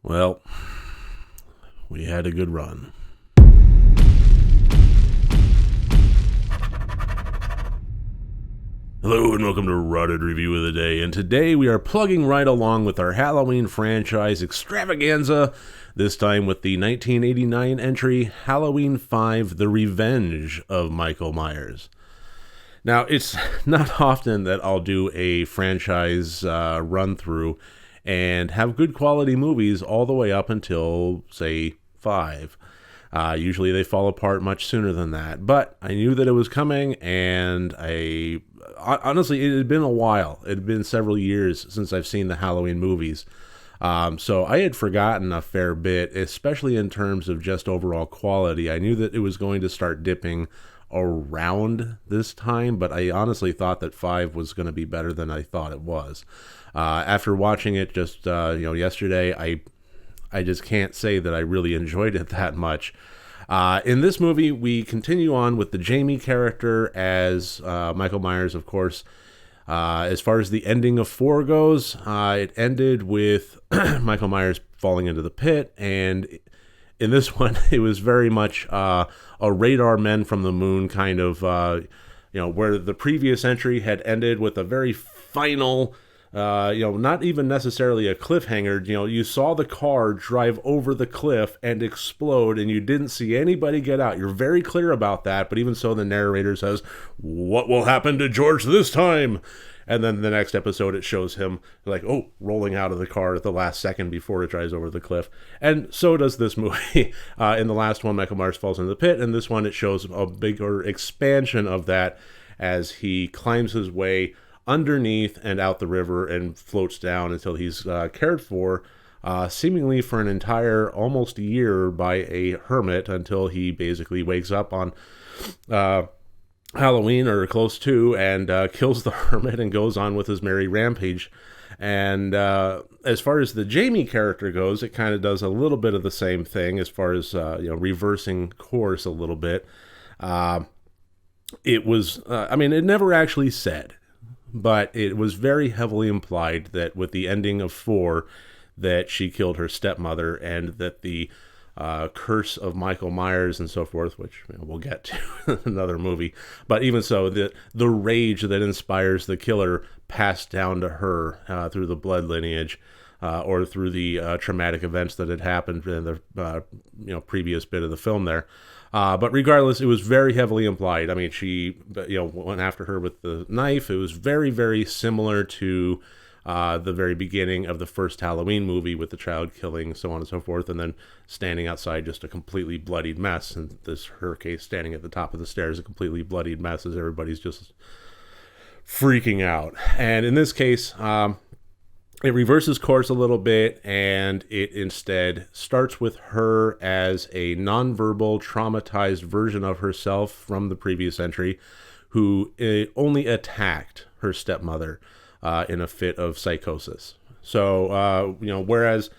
Well, we had a good run. Hello and welcome to Rotted Review of the Day, and today we are plugging right along with our Halloween franchise extravaganza, this time with the 1989 entry Halloween 5: The Revenge of Michael Myers. Now, it's not often that I'll do a franchise run-through and have good quality movies all the way up until, say, 5. Usually they fall apart much sooner than that. But I knew that it was coming, and honestly, it had been a while. It had been several years since I've seen the Halloween movies. So I had forgotten a fair bit, especially in terms of just overall quality. I knew that it was going to start dipping around this time, but I honestly thought that 5 was going to be better than I thought it was. After watching it just yesterday, I just can't say that I really enjoyed it that much. In this movie, we continue on with the Jamie character as Michael Myers, of course. As far as the ending of 4 goes, it ended with Michael Myers falling into the pit, and in this one, it was very much a radar men from the moon kind of, where the previous entry had ended with a very final, not even necessarily a cliffhanger. You saw the car drive over the cliff and explode, and you didn't see anybody get out. You're very clear about that, but even so, the narrator says, "What will happen to George this time?" And then the next episode, it shows him rolling out of the car at the last second before it drives over the cliff. And so does this movie. In the last one, Michael Myers falls into the pit. And this one, it shows a bigger expansion of that as he climbs his way underneath and out the river and floats down until he's cared for, seemingly for an entire almost year by a hermit, until he basically wakes up on Halloween or close to, and kills the hermit and goes on with his merry rampage. And as far as the Jamie character goes, it kind of does a little bit of the same thing as far as reversing course a little bit. It was, it never actually said, but it was very heavily implied that with the ending of 4, that she killed her stepmother, and that the curse of Michael Myers and so forth, which we'll get to in another movie. But even so, the rage that inspires the killer passed down to her through the blood lineage, or through the traumatic events that had happened in the previous bit of the film there. But regardless, it was very heavily implied. I mean, she went after her with the knife. It was very, very similar to the very beginning of the first Halloween movie, with the child killing, so on and so forth, and then standing outside just a completely bloodied mess. And her case, standing at the top of the stairs, a completely bloodied mess as everybody's just freaking out. And in this case, it reverses course a little bit, and it instead starts with her as a nonverbal, traumatized version of herself from the previous entry, who only attacked her stepmother in a fit of psychosis. So, whereas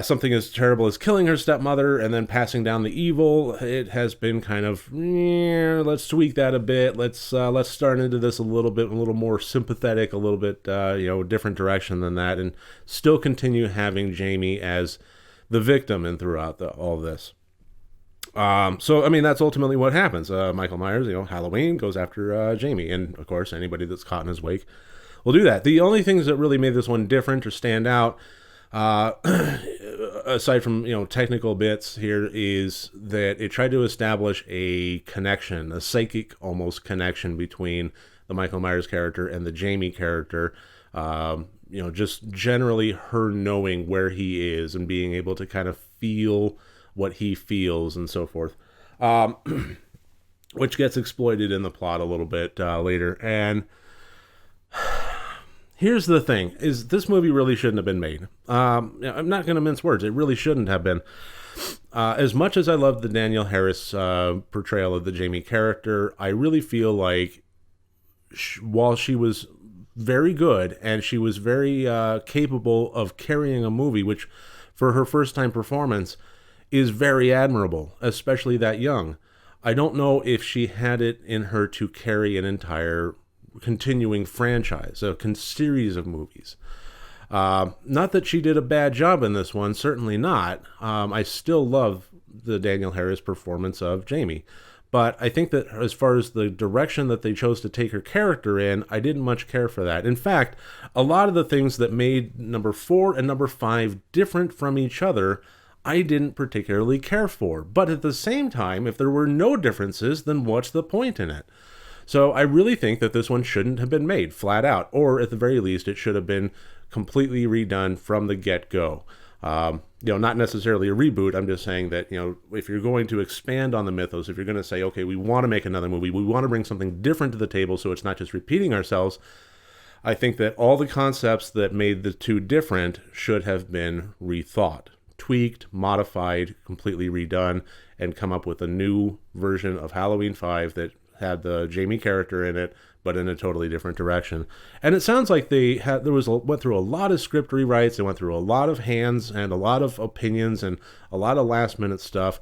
something as terrible as killing her stepmother and then passing down the evil, it has been kind of, let's tweak that a bit. Let's start into this a little more sympathetic, a little bit, different direction than that, and still continue having Jamie as the victim and throughout all this. That's ultimately what happens. Michael Myers, Halloween, goes after Jamie, and of course, anybody that's caught in his wake will do that. The only things that really made this one different or stand out, aside from technical bits here, is that it tried to establish a connection, a psychic almost connection between the Michael Myers character and the Jamie character. Just generally her knowing where he is and being able to kind of feel what he feels and so forth, which gets exploited in the plot a little bit later. And here's the thing, is this movie really shouldn't have been made. I'm not going to mince words. It really shouldn't have been. As much as I love the Danielle Harris portrayal of the Jamie character, I really feel like while she was very good and she was very capable of carrying a movie, which for her first-time performance is very admirable, especially that young, I don't know if she had it in her to carry an entire continuing franchise, a series of movies. Not that she did a bad job in this one, certainly not. I still love the Danielle Harris performance of Jamie. But I think that as far as the direction that they chose to take her character in, I didn't much care for that. In fact, a lot of the things that made number 4 and number 5 different from each other, I didn't particularly care for. But at the same time, if there were no differences, then what's the point in it? So I really think that this one shouldn't have been made flat out, or at the very least, it should have been completely redone from the get-go. Not necessarily a reboot. I'm just saying that, if you're going to expand on the mythos, if you're going to say, okay, we want to make another movie, we want to bring something different to the table so it's not just repeating ourselves, I think that all the concepts that made the two different should have been rethought, tweaked, modified, completely redone, and come up with a new version of Halloween 5 that had the Jamie character in it, but in a totally different direction. And it sounds like they went through a lot of script rewrites, they went through a lot of hands and a lot of opinions and a lot of last minute stuff.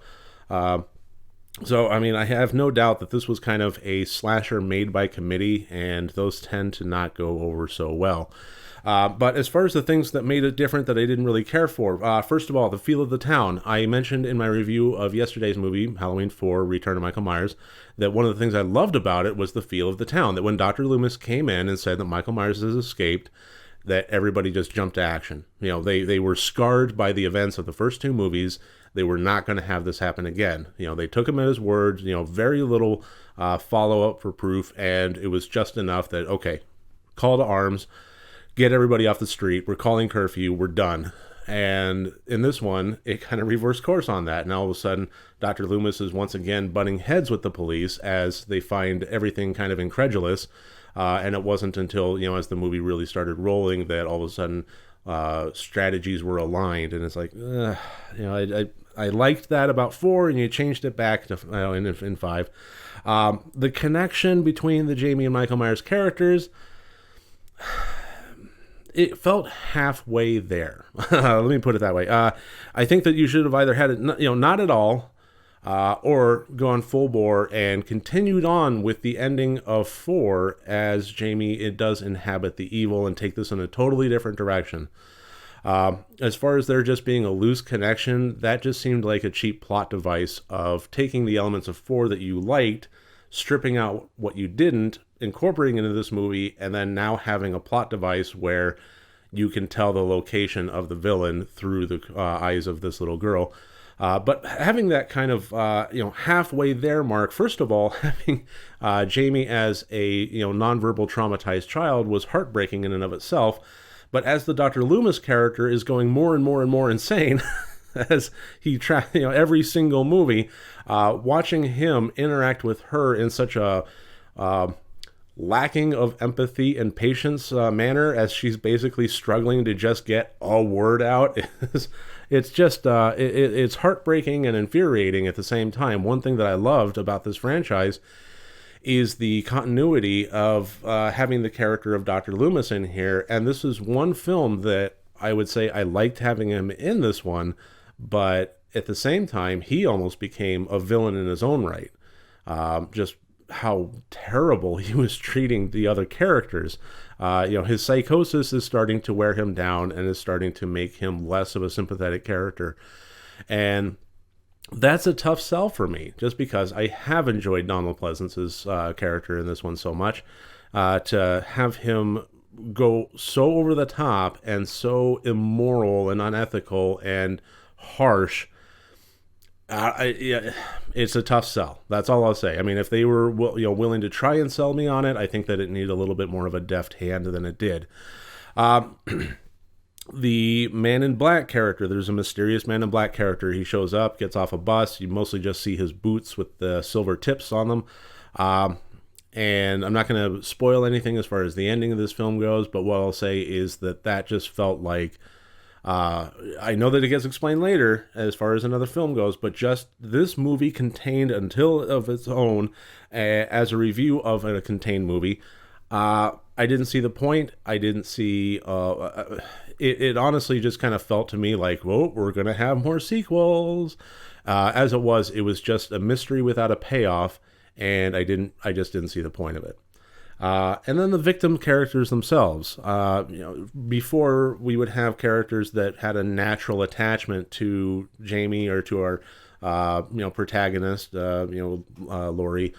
So, I have no doubt that this was kind of a slasher made by committee, and those tend to not go over so well. But as far as the things that made it different that I didn't really care for, first of all, the feel of the town. I mentioned in my review of yesterday's movie, Halloween 4, Return of Michael Myers, that one of the things I loved about it was the feel of the town. That when Dr. Loomis came in and said that Michael Myers has escaped, that everybody just jumped to action. They were scarred by the events of the first two movies. They were not going to have this happen again. They took him at his words, very little follow-up for proof, and it was just enough that, okay, call to arms, get everybody off the street, we're calling curfew, we're done. And in this one, it kind of reversed course on that. And all of a sudden, Dr. Loomis is once again butting heads with the police as they find everything kind of incredulous. And it wasn't until, as the movie really started rolling that all of a sudden strategies were aligned. And it's like, I liked that about 4, and you changed it back to in 5. The connection between the Jamie and Michael Myers characters, it felt halfway there. Let me put it that way. I think that you should have either had it, not at all, or gone full bore and continued on with the ending of 4 as Jamie does inhabit the evil and take this in a totally different direction. As far as there just being a loose connection, that just seemed like a cheap plot device of taking the elements of 4 that you liked, stripping out what you didn't, incorporating into this movie, and then now having a plot device where you can tell the location of the villain through the eyes of this little girl. But having that kind of, halfway there mark, first of all, having Jamie as a, nonverbal traumatized child was heartbreaking in and of itself. But as the Dr. Loomis character is going more and more and more insane, as he every single movie, watching him interact with her in such a lacking of empathy and patience manner as she's basically struggling to just get a word out, it's just it's heartbreaking and infuriating at the same time. One thing that I loved about this franchise is the continuity of having the character of Dr. Loomis in here, and this is one film that I would say I liked having him in this one, but at the same time, he almost became a villain in his own right. Just how terrible he was treating the other characters. His psychosis is starting to wear him down and is starting to make him less of a sympathetic character. And that's a tough sell for me, just because I have enjoyed Donald Pleasance's character in this one so much. To have him go so over the top and so immoral and unethical and harsh, it's a tough sell. That's all I'll say. If they were willing to try and sell me on it, I think that it needed a little bit more of a deft hand than it did. The Man in Black character, there's a mysterious Man in Black character. He shows up, gets off a bus. You mostly just see his boots with the silver tips on them. And I'm not going to spoil anything as far as the ending of this film goes, but what I'll say is that just felt like, I know that it gets explained later as far as another film goes, but just this movie contained until of its own as a review of a contained movie. I didn't see the point. I didn't see, it honestly just kind of felt to me like, whoa, we're going to have more sequels. As it was just a mystery without a payoff, and I just didn't see the point of it. And then the victim characters themselves. Before we would have characters that had a natural attachment to Jamie or to our, protagonist, Laurie.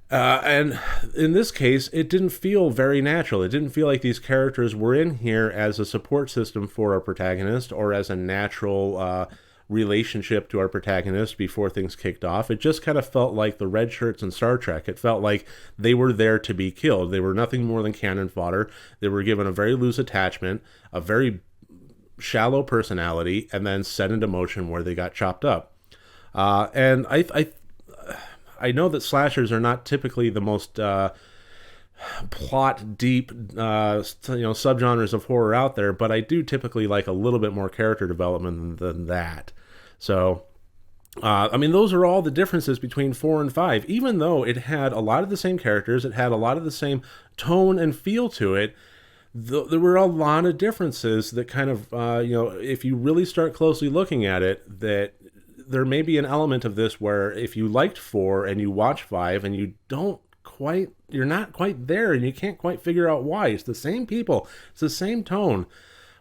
And in this case, it didn't feel very natural. It didn't feel like these characters were in here as a support system for our protagonist or as a natural relationship to our protagonist before things kicked off. It just kind of felt like the red shirts in Star Trek. It felt like they were there to be killed. They were nothing more than cannon fodder. They were given a very loose attachment, a very shallow personality, and then set into motion where they got chopped up. And I know that slashers are not typically the most plot deep subgenres of horror out there, but I do typically like a little bit more character development than that. So those are all the differences between 4 and 5. Even though it had a lot of the same characters, it had a lot of the same tone and feel to it, there were a lot of differences that kind of if you really start closely looking at it, that there may be an element of this where if you liked 4 and you watch 5 and you're not quite there and you can't quite figure out why. It's the same people. It's the same tone.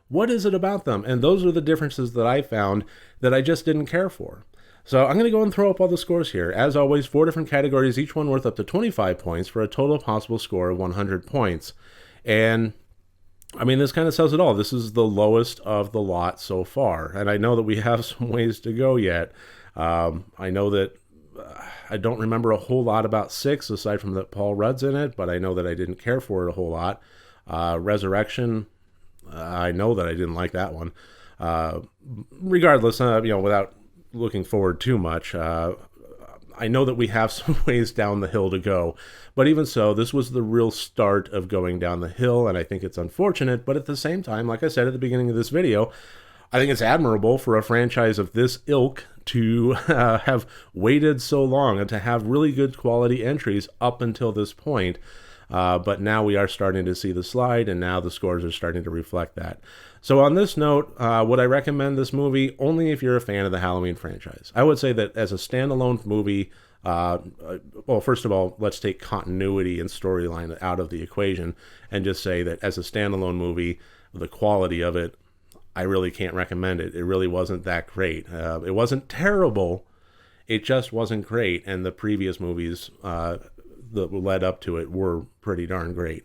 What is it about them? And those are the differences that I found that I just didn't care for. So I'm going to go and throw up all the scores here. As always, 4 different categories, each one worth up to 25 points for a total possible score of 100 points. And this kind of says it all. This is the lowest of the lot so far. And I know that we have some ways to go yet. I know that I don't remember a whole lot about 6, aside from that Paul Rudd's in it, but I know that I didn't care for it a whole lot. Resurrection, I know that I didn't like that one. Regardless, without looking forward too much, I know that we have some ways down the hill to go, but even so, this was the real start of going down the hill, and I think it's unfortunate, but at the same time, like I said at the beginning of this video, I think it's admirable for a franchise of this ilk to have waited so long and to have really good quality entries up until this point. But now we are starting to see the slide, and now the scores are starting to reflect that. So on this note, would I recommend this movie? Only if you're a fan of the Halloween franchise. I would say that as a standalone movie, well, first of all, let's take continuity and storyline out of the equation and just say that as a standalone movie, the quality of it, I really can't recommend it. It really wasn't that great. It wasn't terrible. It just wasn't great. And the previous movies that led up to it were pretty darn great.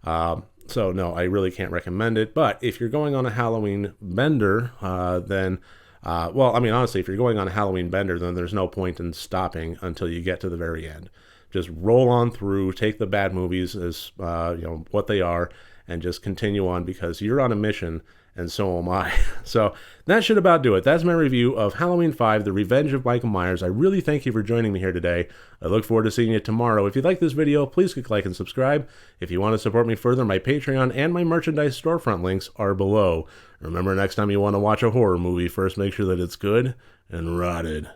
So no, I really can't recommend it. But if you're going on a Halloween bender, then honestly, if you're going on a Halloween bender, then there's no point in stopping until you get to the very end. Just roll on through, take the bad movies as what they are, and just continue on, because you're on a mission, and so am I. So that should about do it. That's my review of Halloween 5, The Revenge of Michael Myers. I really thank you for joining me here today. I look forward to seeing you tomorrow. If you like this video, please click like and subscribe. If you want to support me further, my Patreon and my merchandise storefront links are below. Remember, next time you want to watch a horror movie, first make sure that it's good and rotted.